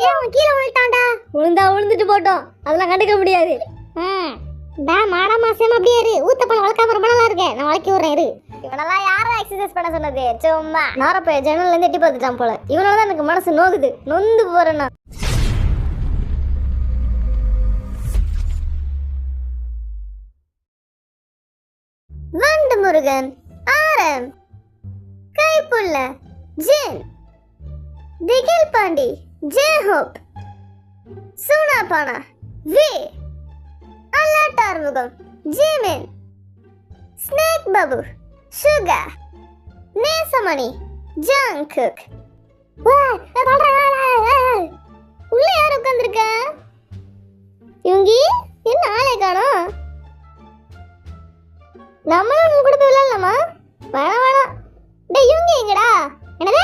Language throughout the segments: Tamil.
ஏன் அவன் கீழே விழுந்தான்டா? விழுந்துட்டு போட்டோம், அதெல்லாம் கண்டுக்க முடியாது. மாடா மாசம் அப்படியே இரு. ஊத்தப்பழம் வளர்க்காம ரொம்ப நல்லா இருக்கு. நான் வளர்க்கி விடுறேன் இரு. இவனெல்லாம் யாரும் எக்ஸசைஸ் பண்ண சொன்னது? சும்மா நாரப்ப ஜன்னல்ல இருந்து எட்டி பார்த்துட்டான் போல. இவனால எனக்கு மனசு நோகுது, நொந்து போறேன்னா. வண்டு முருகன் ஆரம், Kaipulla Jin, Thigil Pandi J Hope, Soona Paana V, அல்லாட்டார்முகம் Jimin, snake Babu Suga, Nesamani Jungkook. உள்ள யார் உட்காந்துருக்க? இவங்க என்ன ஆளே காணோம்? நம்மளும் உங்க கூட போய் விளையாடலாமா? வேணாம். டேய் இவங்க எங்கடா? என்னது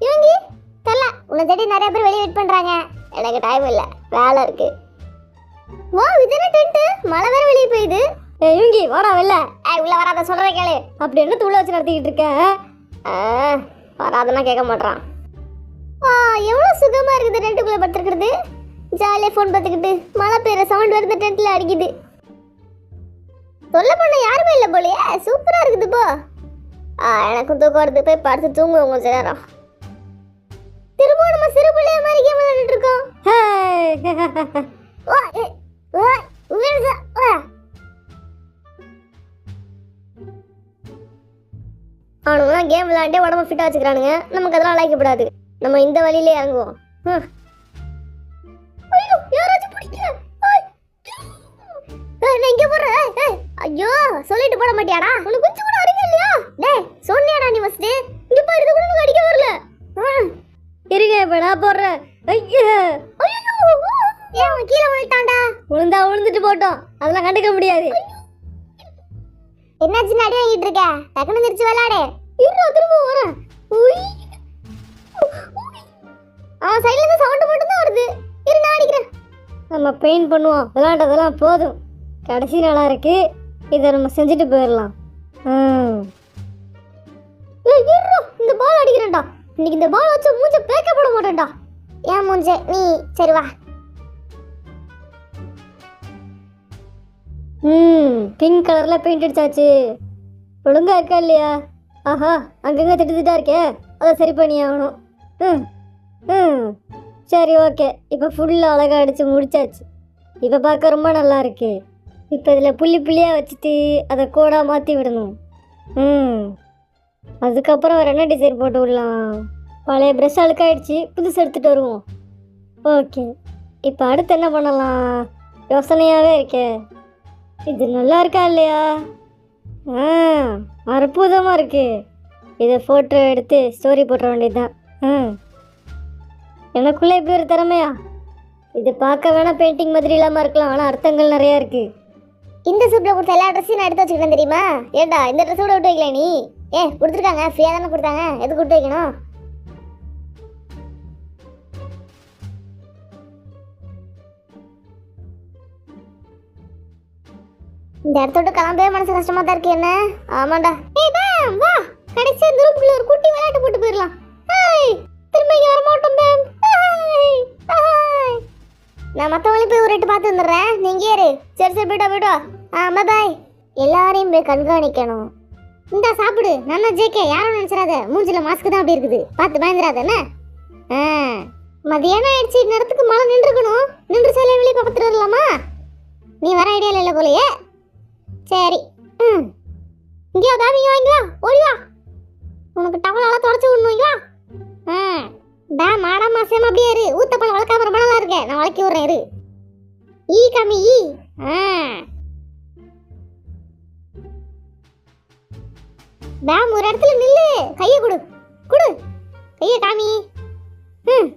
இவங்க? தெரியல. உன்னை தேடி நிறைய பேர் வெளியே வெயிட் பண்றாங்க. எனக்கு டைம் இல்லை, வேலை இருக்கு. வா, இது என்ன டென்ட்? மழை வேற வெளியே போயிடுது. இவங்க வாடா வெளில. உள்ள வராத சொல்றேன் கேளு. அப்படி என்ன தூள வச்சு நடத்திக்கிட்டு இருக்க? வராதுன்னா கேட்க மாட்டான். எவ்வளவு சுகமா இருக்குது டென்ட்டுக்குள்ள படுத்துக்கிறது. ஜாலியா ஃபோன் பார்த்துக்கிட்டு மழை பெய்யுற சவுண்ட் வருது, டென்ட்ல அடிக்குது. சொல்ல பண்ண யாருமே இல்லை போலயே. சூப்பரா இருக்குது போ. எனக்கும் தூக்கம் வருது, போய் படுத்து தூங்குவோம் கொஞ்ச நேரம். திரும்ப நம்ம சிறு பிள்ளைய மாதிரி கேம் விளையாடிட்டு இருக்கோம். அவனுங்களாம் கேம் விளையாண்டே உடம்பு ஃபிட்டா வச்சுக்கிறானுங்க. நமக்கு அதெல்லாம் லைக்கப்படாது. நம்ம இந்த வழியிலே இறங்குவோம். ஐயோ சொல்லிட்டு போட மாட்டியாடா? உனக்கு கொஞ்சம் கூட அறிவு இல்லையா? டேய் சொன்னியாடா நீ ஃபர்ஸ்ட்? இங்க பாரு, இது கூட உனக்கு அடிக்க வரல. இருங்க, இப்ப நான் போடுறேன். ஐயோ ஏன் அவன் கீழே விழுந்தான்டா? விழுந்துட்டு போட்டோம், அதெல்லாம் கண்டுக்க முடியாது. என்னாச்சுன்னு அடி வாங்கிட்டு இருக்க? டக்குனு நிறுத்தி விளையாடு. திரும்ப வரேன். அவன் சைடுல இருந்து சவுண்ட் மட்டும் தான் வருது. இரு நான் அடிக்கிறேன். நம்ம பெயிண்ட் பண்ணுவோம். விளையாண்டதெல்லாம் போதும், கடைசி நாளா இருக்கு. இதை நம்ம செஞ்சுட்டு போயிடலாம். இந்த பால் அடிக்கிறேன்டா. இன்னைக்கு இந்த பால் வச்சு மூஞ்ச பேக்க போட மாட்டேன்டா. ஏன் மூஞ்ச நீ? சரி வா. பிங்க் கலர்ல பெயிண்ட் அடிச்சாச்சு. ஒழுங்கா இருக்கா இல்லையா? ஆஹா, அங்கங்க திட்டுதிட்டா இருக்கே, அதை சரி பண்ணி ஆகணும். சரி, ஓகே. இப்போ ஃபுல்லாக அழகாக அடித்து முடிச்சாச்சு. இப்போ பார்க்க ரொம்ப நல்லா இருக்கு. இப்போ இதில் புள்ளி புள்ளியாக வச்சுட்டு அதை கோடாக மாற்றி விடணும். அதுக்கப்புறம் வேறு என்ன டிசைன் போட்டு விடலாம்? பழைய ப்ரெஷ் அழுக்காயிடுச்சு, புதுசு எடுத்துகிட்டு வருவோம். ஓகே, இப்போ அடுத்து என்ன பண்ணலாம்? யோசனையாகவே இருக்கே. இது நல்லா இருக்கா இல்லையா? அற்புதமாக இருக்கு. இதை ஃபோட்டோ எடுத்து ஸ்டோரி போட்டுற வேண்டியதுதான். எனக்குள்ளே இப்படி ஒரு திறமையா? இது பார்க்க வேணா பெயிண்டிங் மாதிரி இல்லாமல் இருக்கலாம், ஆனால் அர்த்தங்கள் நிறையா இருக்கு. இந்த சூப்பில் கொடுத்த எல்லா ட்ரெஸ்ஸையும் நான் எடுத்து வச்சுக்கிறேன் தெரியுமா? ஏண்டா இந்த ட்ரெஸ் கூட விட்டு வைக்கல நீ? கொடுத்துருக்காங்க, ஃப்ரீயாக தானே கொடுத்தாங்க, எது கொடுத்து வைக்கணும்? இந்த இடத்தோட கிளம்பவே மனசு கஷ்டமா தான் இருக்கு. என்ன? ஆமாண்டா. வா, கடைசி இந்த ரூமுக்குள்ள ஒரு குட்டி விளையாட்டு போட்டு போயிடலாம். திரும்ப இங்க வர மாட்டோம் மேம். நான் மற்றவங்களையும் போய் ஒரு எட்டு பார்த்து வந்துடுறேன். நீங்க ஏறு. சரி போயிட்டா. பாய். எல்லாரையும் போய் கண்காணிக்கணும். இந்த சாப்பிடு. நல்லா ஜேகே, யாரும் நினைச்சிடாத. மூஞ்சில மாஸ்க் தான் அப்படி இருக்குது, பார்த்து பயந்துடாத. என்ன மதியானம் ஆயிடுச்சு, நேரத்துக்கு மழை நின்றுக்கணும். நின்று சில வெளியே பார்த்துட்டு வரலாமா? நீ வர ஐடியால இல்லை போலையே. சரி, இங்கேயா தாவி வாங்கி வா, ஓடி வா. உனக்கு டவலால தொடச்சு விடணும். வா. மாடா மாசம் அப்படியே இரு. ஊத்தப்பழம் வளர்க்காம ரொம்ப நல்லா இருக்கேன், நான் வளர்க்கி விடுறேன் இரு. ஈ கம்மி ஈ. ஒரு இடத்துல நில்லு. கையை கொடு. கையை காமி.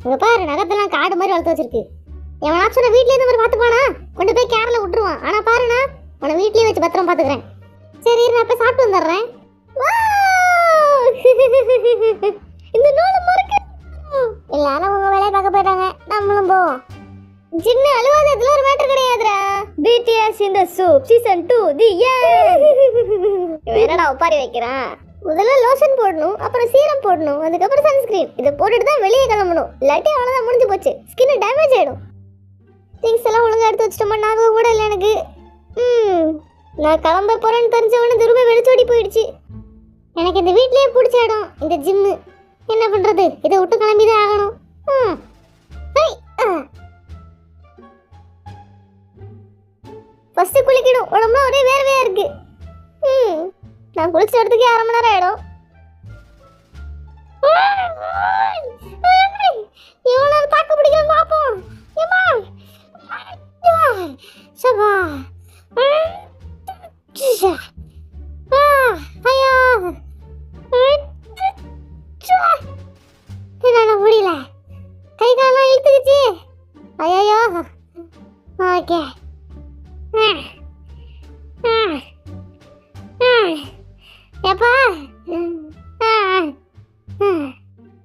இங்க பாரு, நகத்தெல்லாம் காடு மாதிரி வளர்த்து வச்சிருக்கு. எவனாச்சும் வீட்ல இருந்து மாதிரி பார்த்துப்பானா? கொண்டு போய் கேரள விட்டுருவான். ஆனா பாருண்ணா, உன்னை வீட்லயே வச்சு பத்திரம் பார்த்துக்கிறேன். சரி, நான் போய் சாப்பிட்டு வந்துடுறேன். இந்த நூலை மறக்க எல்லாரும் உங்க வேலையை பார்க்க போயிட்டாங்க, நம்மளும் போவோம். சின்ன அழுவாத, இதுல ஒரு மேட்டர் கிடையாதுடா. BTS in the soup season 2 the end. என்னடா உப்பாரி வைக்கிறான்? முதல்ல லோஷன் போடணும், அப்புறம் சீரம் போடணும், அதுக்கப்புறம் சன்ஸ்கிரீன். இதை போட்டுட்டு தான் வெளியே கிளம்பணும். இல்லாட்டி அவ்வளோதான், முடிஞ்சு போச்சு. ஸ்கின் டேமேஜ் ஆகிடும். திங்ஸ் எல்லாம் ஒழுங்காக எடுத்து வச்சிட்டோமா? ஞாபகம் கூட இல்லை எனக்கு. நான் கிளம்ப போகிறேன்னு தெரிஞ்ச உடனே திரும்ப வெளிச்சோடி போயிடுச்சு. எனக்கு இந்த வீட்லேயே பிடிச்ச இடம் இந்த ஜிம்மு. என்ன பண்ணுறது, இதை விட்டு கிளம்பி தான் ஆகணும். ஃபஸ்ட்டு குளிக்கணும். உடம்புலாம் ஒரே வேர்வையாக இருக்கு. நான் குளிச்ச இடத்துக்கு 1/2 மணி நேரம் ஆயிடும். இவ்வளோ நேரம் தாக்கு பிடிக்கிறேன் பார்ப்போம். சபா ஐயா என்னால் முடியல. கை காலெல்லாம் இழுத்துக்குச்சு. ஐயோ ஓகே. ஏப்பா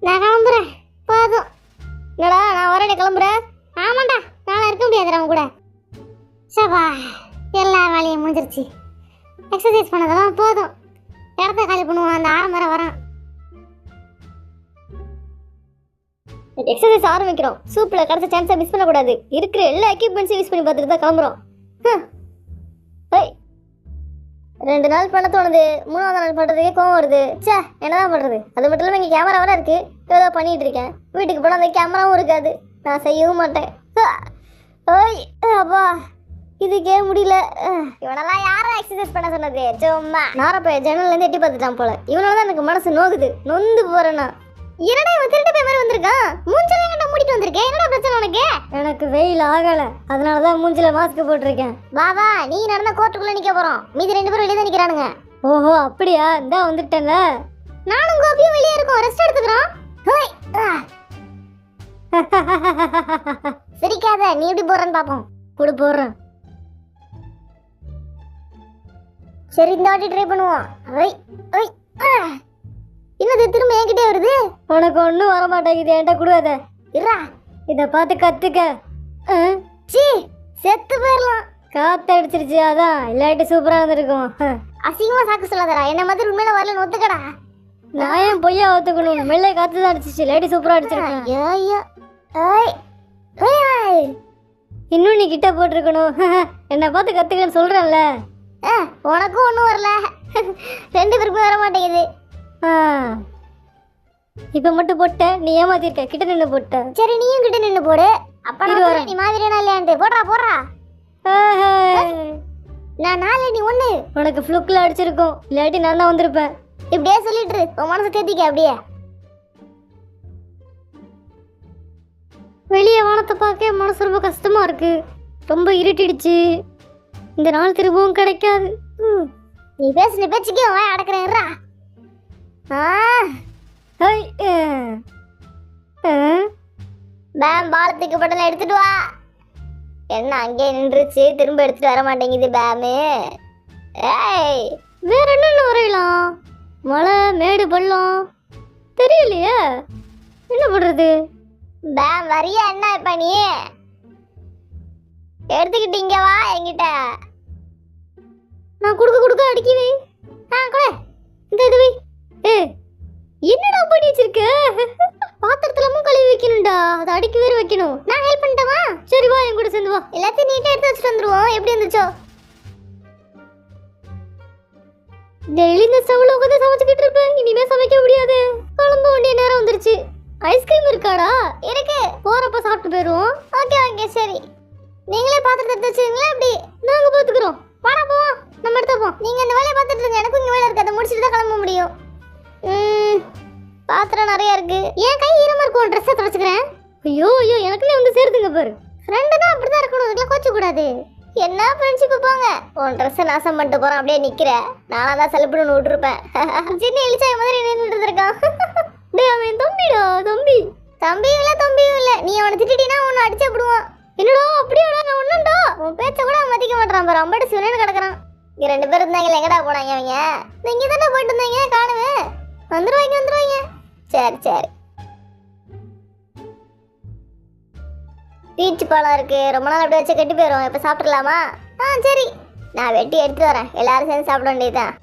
நான் கிளம்புறேன். போதும். என்னடா நான் வரேன், கிளம்புறேன். ஆமாண்டா, நான் இருக்க முடியாது அவன் கூட. சபா எல்லா வேலையும் முடிஞ்சிருச்சு. எக்ஸசைஸ் பண்ணதெல்லாம் போதும். இடத்த காலி பண்ணுவோம். அந்த ஆரம்பரம் வரான். எக்ஸசைஸ் ஆரம்பிக்கிறோம். சூப்பில் கிடச்ச சான்ஸை மிஸ் பண்ணக்கூடாது. இருக்கிற எல்லா எக்யூப்மெண்ட்ஸையும் யூஸ் பண்ணி பார்த்துட்டு தான் கிளம்புறோம். 2 நாள் பண்ண தோணுது, 3ஆவது நாள் பண்ணுறதுக்கே கோவம் வருது. சே, என்னதான் பண்ணுறது? அது மட்டும் இல்லாமல் இங்கே கேமரா வேறு இருக்குது. ஏதோ பண்ணிகிட்டு இருக்கேன். வீட்டுக்கு போனால் அந்த கேமராவும் இருக்காது. நான் செய்யவும் மாட்டேன். ஓய் அப்பா, இதுக்கே முடியல. இவனெல்லாம் யாரும் எக்ஸசைஸ் பண்ண சொன்னது? சும்மா நாரப்ப ஜன்னல்லேருந்து எட்டி பார்த்துட்டான் போல. இவனால தான் எனக்கு மனசு நோகுது. நொந்து போகிறேன்னா. என்னடா இவன் திருட்டு போய் மாதிரி வந்திருக்கான்? மூஞ்செல்லாம் கண்ட மூடிட்டு வந்திருக்கேன். என்னடா பிரச்சனை உனக்கு? எனக்கு வெயில் ஆகலை, அதனால தான் மூஞ்சில மாஸ்க் போட்டிருக்கேன். வா நீ நடந்த கோர்ட்டுக்குள்ளே நிற்க போகிறோம். மீதி 2 பேரும் வெளியே தான் நிற்கிறானுங்க. ஓஹோ அப்படியா? இந்தா வந்துட்டேன்ல. நானும் கோபியும் வெளியே இருக்கோம். ரெஸ்ட் எடுத்துக்கிறோம். சிரிக்காத. நீ எப்படி போறன்னு பாப்போம். கூட போடுறேன். சரி, இந்த வாட்டி ட்ரை பண்ணுவோம். என்னது திரும்ப என்கிட்டே வருது? உனக்கு ஒன்றும் வர மாட்டேங்குது. என்கிட்ட கொடுவாத. இருடா, இதை பார்த்து கற்றுக்க. சீ, செத்து போயிடலாம். காற்று அடிச்சிருச்சு அதான், இல்லாட்டி சூப்பராக இருந்திருக்கும். அசிங்கமா சாக்கு சொல்லாதடா. என்ன மாதிரி உண்மையில வரலன்னு ஒத்துக்கடா. நான் ஏன் பொய்யா ஒத்துக்கணும்? மெல்ல காற்று தான் அடிச்சிச்சு, இல்லாட்டி சூப்பராக அடிச்சிருக்கேன். ஐயோ இன்னும் நீ கிட்ட போட்டிருக்கணும். என்னை பார்த்து கற்றுக்கன்னு சொல்கிறேன்ல. உனக்கும் ஒன்றும் வரல. 2 பேருக்கும் வர மாட்டேங்குது. இப்போ மட்டும் போட்ட. நீ ஏமாத்திருக்க. கிட்ட நின்று போட்ட. சரி, நீயும் கிட்ட நின்று போடு. அப்ப நீ மாதிரியா இல்லையான்ட்டு போடுறா. நான் 4 நீ 1. உனக்கு ஃப்ளூக்கில் அடிச்சிருக்கும், இல்லாட்டி நான் தான் வந்திருப்பேன். இப்படியே சொல்லிட்டு உன் மனசு தேத்திக்க. அப்படியே வெளியே வானத்தை பார்க்க மனசு ரொம்ப கஷ்டமா இருக்கு. ரொம்ப இருட்டிடுச்சு. இந்த நாள் திரும்பவும் கிடைக்காது. நீ பேசுன பேச்சுக்கே வாய் அடக்குறேன்ரா. பேம் பாலத்துக்கு பட்டனை எடுத்துட்டு வா. என்ன அங்கே நின்றுச்சு, திரும்ப எடுத்துட்டு வர மாட்டேங்குது பேமு. வேற என்னென்ன வரையலாம்? மலை, மேடு, பள்ளம் தெரியலையே. என்ன பண்றது? பேம் வரியா என்ன? இப்ப நீ எடுத்துக்கிட்டு இங்க வா என்கிட்ட. நான் கொடுக்க அடிக்குவே. கூட இந்த இதுவே. என்னடா பண்ணி வச்சிருக்க? பாத்திரத்துலமும் கழுவி வைக்கணும்டா. அதை அடிக்க வேற வைக்கணும். நான் ஹெல்ப் பண்ணிட்டவா? சரி வா, என் கூட சேர்ந்து வா. எல்லாத்தையும் நீட்டா எடுத்து வச்சுட்டு வந்துருவோம். எப்படி இருந்துச்சோ? டெய்லி இந்த ஸ்டவ்ல உட்காந்து சமைச்சுக்கிட்டு இருப்பேன். இனிமே சமைக்க முடியாது. கிளம்ப வேண்டிய நேரம் வந்துருச்சு. ஐஸ்கிரீம் இருக்காடா? இருக்கு. போறப்ப சாப்பிட்டு போயிருவோம். ஓகே சரி. நீங்களே பாத்திரத்தை எடுத்து வச்சுருங்களா? எப்படி? நாங்க பாத்துக்கிறோம். வாடா போவோம். நம்ம எடுத்துப்போம். நீங்க இந்த வேலையை பார்த்துட்டு இருங்க. எனக்கும் இங்க வேலை இருக்கு. அதை முடிச்சுட்டு தான் கிளம்ப முடியும். பாத்திரம் நிறைய இருக்கு. ஏன் கை ஈரமா இருக்கும்? ட்ரெஸ்ஸை துடைச்சுக்கிறேன். ஐயோ எனக்குள்ளே வந்து சேருதுங்க பாரு. ஃப்ரெண்டுனா அப்படிதான் இருக்கணும். அதுக்கெல்லாம் கோச்சு கூடாது. என்ன ஃப்ரெண்ட்ஷிப் போங்க. உன் ட்ரெஸ்ஸை நாசம் பண்ணிட்டு போறான். அப்படியே நிக்கிற. நானா தான் செலுப்புன்னு விட்டுருப்பேன். சின்ன எழுச்சாய மாதிரி நின்றுட்டு இருக்கான். டேய், அவன் தம்பிடா. தம்பியும் இல்ல. நீ அவனை திட்டினா உன்னை அடிச்சு விடுவான். என்னடா அப்படியாடா? நான் ஒண்ணுண்டா. உன் பேச்ச கூட அவன் மதிக்க மாட்டான் பாரு. அம்பட்டு சிவனேன்னு கிடக்குறான். இங்க 2 பேர் இருந்தாங்க. எங்கடா போனாங்க அவங்க? இங்க தானே போயிட்டு இருந்தாங்க. காணுவே. வந்துருவாங்க. சரி. பீச் பழம் இருக்கு. ரொம்ப நாள் அப்படியே வச்சு கெட்டு போயிடும். இப்ப சாப்பிடலாமா? சரி, நான் வெட்டி எடுத்துட்டு வரேன். எல்லாரும் சேர்ந்து சாப்பிட வேண்டியதுதான்.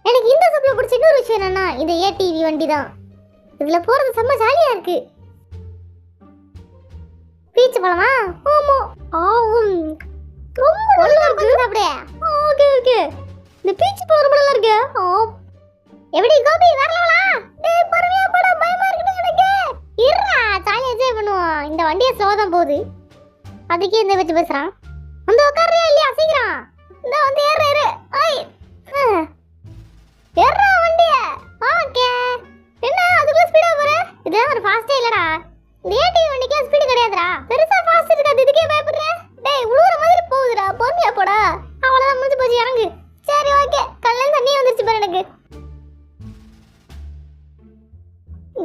எனக்கு இந்த சப்ல பிடிச்ச இன்னொரு விஷயம் என்னன்னா இந்த ஏடிவி வண்டி தான். இதுல போறது செம்ம ஜாலியா இருக்கு. பீச் போலாமா? ஆமா. ஆவும். ரொம்ப நல்லா இருக்கு அப்படியே. Okay okay. இந்த பீச் போற ரொம்ப நல்லா இருக்கு. எப்படி கோபி வரலவா? டேய் பொறுமையா போடா, பயமா இருக்குடா எனக்கு. இருடா, ஜாலியா என்ஜாய் பண்ணுவோம். இந்த வண்டியை ஸ்லோ தான் போகுது. அதுக்கே இந்த வச்சு பேசுறான். வந்து உட்கார்றியா இல்லையா சீக்கிரம்? இந்த வந்து ஏறு ஏறு. ஐ. ஏறா வண்டியை. ஓகே. என்ன அதுக்குள்ள ஸ்பீடா போற? இது ஒரு ஃபாஸ்டே இல்லடா. இந்த ஏடிவி வண்டிக்கு ஸ்பீடு கிடையாதுடா. பெருசா ஃபாஸ்ட் இருக்காது, இதுக்கே பயப்படுற? டேய் உழுற மாதிரி போகுதுடா, பொறுமையா போடா. அவ்வளவுதான், முடிஞ்சு போச்சு, இறங்கு. சரி ஓகே. கல்ல தண்ணி வந்துருச்சு பாரு எனக்கு.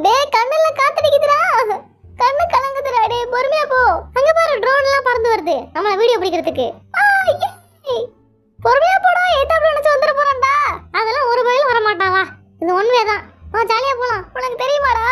டேய் கண்ணுல காத்தடிக்குதுடா, கண்ணு கலங்குதுடா. டேய் பொறுமையா போ. அங்க பாரு ட்ரோன் எல்லாம் பறந்து வருது நம்மள வீடியோ பிடிக்கிறதுக்கு. பொறுமையா போடா, ஏத்தாப்ல நினைச்சு வந்துட போறான்டா. அதெல்லாம் ஒரு பயிலும் வர மாட்டான். வா, இது ஒன்வே தான். வா ஜாலியா போலாம். உனக்கு தெரியுமாடா?